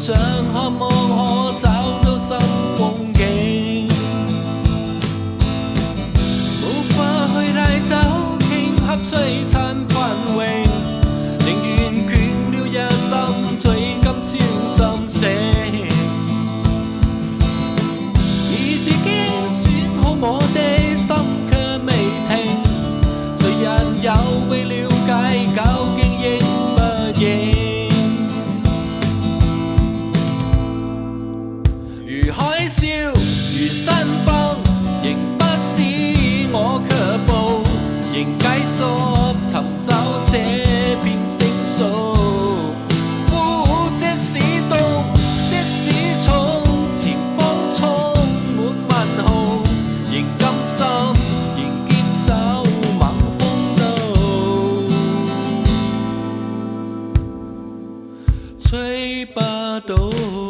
上渴望可找到新風景，無法去帶走頃刻璀璨繁榮，寧願倦了一心醉今朝心情，已自己選好我的心卻未停，誰人有未了解究竟應不應？如海嘯，如山崩，仍不使我卻步，仍繼續尋找這片星數。即使凍，即使重，前方充滿問號，仍甘心，仍堅守猛風都吹不倒。